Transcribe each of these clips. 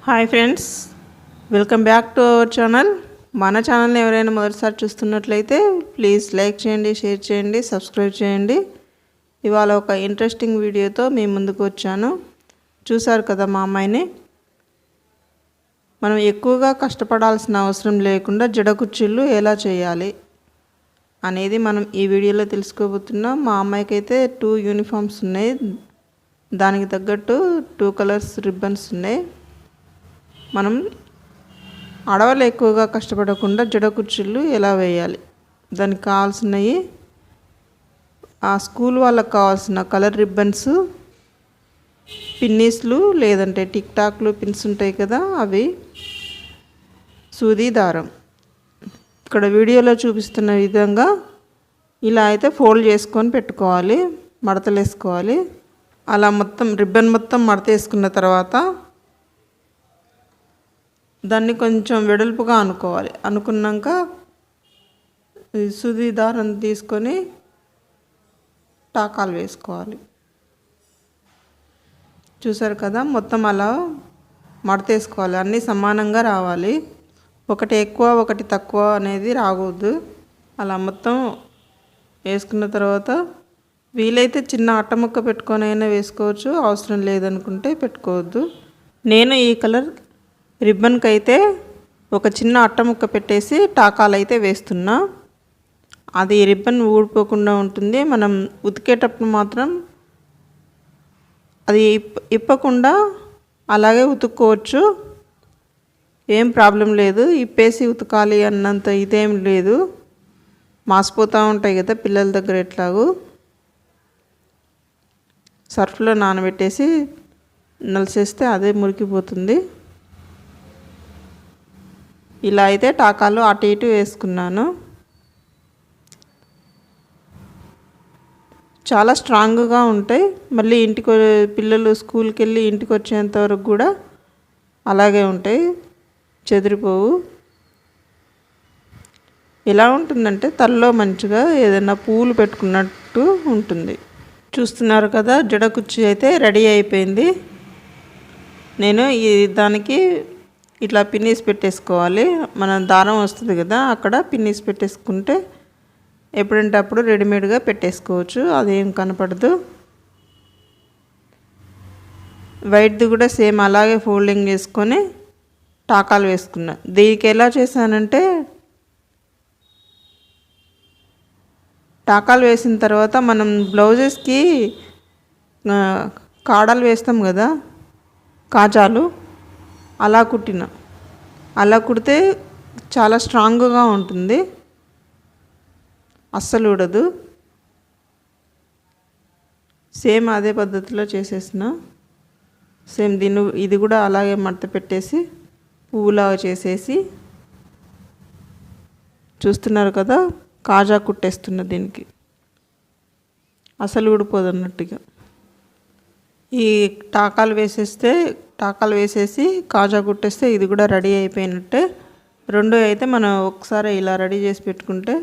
Hi friends, welcome back to our channel. మన ఛానల్ని ఎవరైనా మొదటిసారి చూస్తున్నట్లయితే ప్లీజ్ లైక్ చేయండి, షేర్ చేయండి, సబ్స్క్రైబ్ చేయండి. ఇవాళ ఒక ఇంట్రెస్టింగ్ వీడియోతో మీ ముందుకు వచ్చాను. చూసారు కదా మా అమ్మాయిని. మనం ఎక్కువగా కష్టపడాల్సిన అవసరం లేకుండా జడ కుర్చీలు ఎలా చేయాలి అనేది మనం ఈ వీడియోలో తెలుసుకోబోతున్నాం. మా అమ్మాయికి అయితే 2 యూనిఫామ్స్ ఉన్నాయి. దానికి తగ్గట్టు 2 కలర్స్ రిబ్బన్స్ ఉన్నాయి. మనం ఆడవాళ్ళు ఎక్కువగా కష్టపడకుండా జడ కుర్చీలు ఎలా వేయాలి, దానికి కావాల్సినవి ఆ స్కూల్ వాళ్ళకి కావాల్సిన కలర్ రిబ్బన్స్, పిన్నీస్లు లేదంటే టిక్ టాక్లు పిన్స్ ఉంటాయి కదా, అవి, సూది దారం. ఇక్కడ వీడియోలో చూపిస్తున్న విధంగా ఇలా అయితే ఫోల్డ్ చేసుకొని పెట్టుకోవాలి, మడతలు వేసుకోవాలి. అలా మొత్తం రిబ్బన్ మొత్తం మడత వేసుకున్న తర్వాత దాన్ని కొంచెం వెడల్పుగా అనుకోవాలి. అనుకున్నాక సూది దారం తీసుకొని టాకాలు వేసుకోవాలి. చూసారు కదా, మొత్తం అలా మడత వేసుకోవాలి. అన్నీ సమానంగా రావాలి, ఒకటి ఎక్కువ ఒకటి తక్కువ అనేది రాకూడదు. అలా మొత్తం వేసుకున్న తర్వాత వీలైతే చిన్న అట్టముక్క పెట్టుకొని అయినా వేసుకోవచ్చు, అవసరం లేదనుకుంటే పెట్టుకోవద్దు. నేను ఈ కలర్ రిబ్బన్కి అయితే ఒక చిన్న అట్టముక్క పెట్టేసి టాకాలు అయితే వేస్తున్నా. అది రిబ్బన్ ఊడిపోకుండా ఉంటుంది. మనం ఉతికేటప్పుడు మాత్రం అది ఇప్పకుండా అలాగే ఉతుక్కోవచ్చు, ఏం ప్రాబ్లం లేదు. ఇప్పేసి ఉతకాలి అన్నంత ఇదేం లేదు. మాసిపోతూ ఉంటాయి కదా పిల్లల దగ్గర, ఎట్లాగూ సర్ఫ్లో నానబెట్టేసి నలిసేస్తే అదే మురికిపోతుంది. ఇలా అయితే టాకాలు అటు ఇటు వేసుకున్నాను. చాలా స్ట్రాంగ్గా ఉంటాయి. మళ్ళీ ఇంటికి పిల్లలు స్కూల్కి వెళ్ళి ఇంటికి వచ్చేంత వరకు కూడా అలాగే ఉంటాయి, చెదిరిపోవు. ఎలా ఉంటుందంటే తలలో మంచిగా ఏదైనా పూలు పెట్టుకున్నట్టు ఉంటుంది. చూస్తున్నారు కదా, జడ కుర్చీ అయితే రెడీ అయిపోయింది. నేను దానికి ఇట్లా పిన్నీస్ పెట్టేసుకోవాలి. మన దారం వస్తుంది కదా, అక్కడ పిన్నీస్ పెట్టేసుకుంటే ఎప్పుడంటే అప్పుడు రెడీమేడ్గా పెట్టేసుకోవచ్చు, అదేం కనపడదు. వైట్ది కూడా సేమ్ అలాగే ఫోల్డింగ్ చేసుకొని టాకాలు వేసుకున్నా. దీనికి ఎలా చేశానంటే, టాకాలు వేసిన తర్వాత మనం బ్లౌజెస్కి కాడలు వేస్తాం కదా, కాజాలు, అలా కుట్టిన. అలా కుడితే చాలా స్ట్రాంగ్గా ఉంటుంది, అస్సలు ఊడదు. సేమ్ అదే పద్ధతిలో చేసేసిన. సేమ్ ఇది కూడా అలాగే మడత పెట్టేసి పువ్వులాగా చేసేసి, చూస్తున్నారు కదా, కాజా కుట్టేస్తున్న. దీనికి అసలు ఊడిపోదు అన్నట్టుగా. ఈ టాకాలు వేసేసి కాజా కుట్టేస్తే ఇది కూడా రెడీ అయిపోయినట్టే. రెండు అయితే మనం ఒకసారి ఇలా రెడీ చేసి పెట్టుకుంటే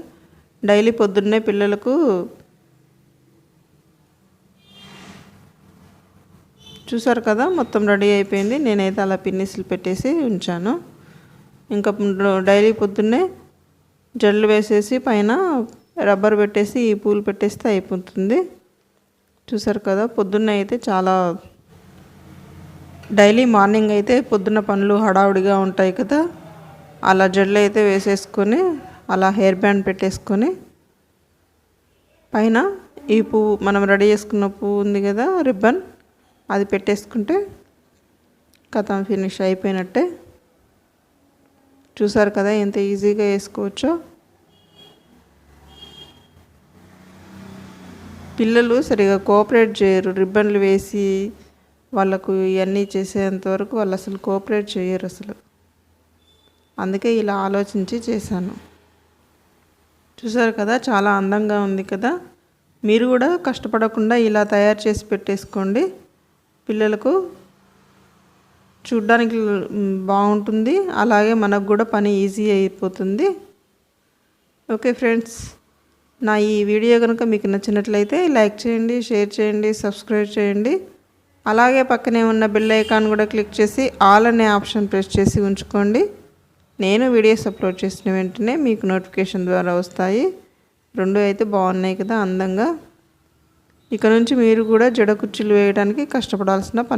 డైలీ పొద్దున్నే పిల్లలకు చూసారు కదా, మొత్తం రెడీ అయిపోయింది. నేనైతే అలా పిన్నిస్లు పెట్టేసి ఉంచాను. ఇంకా డైలీ పొద్దున్నే జల్లు వేసేసి పైన రబ్బర్ పెట్టేసి ఈ పూలు పెట్టేస్తే అయిపోతుంది. చూసారు కదా, పొద్దున్నే అయితే చాలా డైలీ మార్నింగ్ అయితే పొద్దున్న పనులు హడావుడిగా ఉంటాయి కదా, అలా జడలు అయితే వేసేసుకొని అలా హెయిర్ బ్యాండ్ పెట్టేసుకొని పైన ఈ పువ్వు మనం రెడీ చేసుకున్న పువ్వు ఉంది కదా, రిబ్బన్, అది పెట్టేసుకుంటే కథం ఫినిష్ అయిపోయినట్టే. చూసారు కదా ఎంత ఈజీగా వేసుకోవచ్చో. పిల్లలు సరిగా కోఆపరేట్ చేయరు, రిబ్బన్లు వేసి వాళ్ళకు ఇవన్నీ చేసేంతవరకు వాళ్ళు అసలు కోఆపరేట్ చేయరు అసలు. అందుకే ఇలా ఆలోచించి చేశాను. చూసారు కదా, చాలా అందంగా ఉంది కదా. మీరు కూడా కష్టపడకుండా ఇలా తయారు చేసి పెట్టేసుకోండి. పిల్లలకు చూడ్డానికి బాగుంటుంది, అలాగే మనకు కూడా పని ఈజీ అయిపోతుంది. ఓకే ఫ్రెండ్స్, నా ఈ వీడియో కనుక మీకు నచ్చినట్లయితే లైక్ చేయండి, షేర్ చేయండి, సబ్స్క్రైబ్ చేయండి. అలాగే పక్కనే ఉన్న బెల్ ఐకాన్ కూడా క్లిక్ చేసి ఆల్ అనే ఆప్షన్ ప్రెస్ చేసి ఉంచుకోండి. నేను వీడియోస్ అప్లోడ్ చేసిన వెంటనే మీకు నోటిఫికేషన్ ద్వారా వస్తాయి. రెండు అయితే బాగున్నాయి కదా అందంగా. ఇక నుంచి మీరు కూడా జడ కుర్చీలు వేయడానికి కష్టపడాల్సిన పని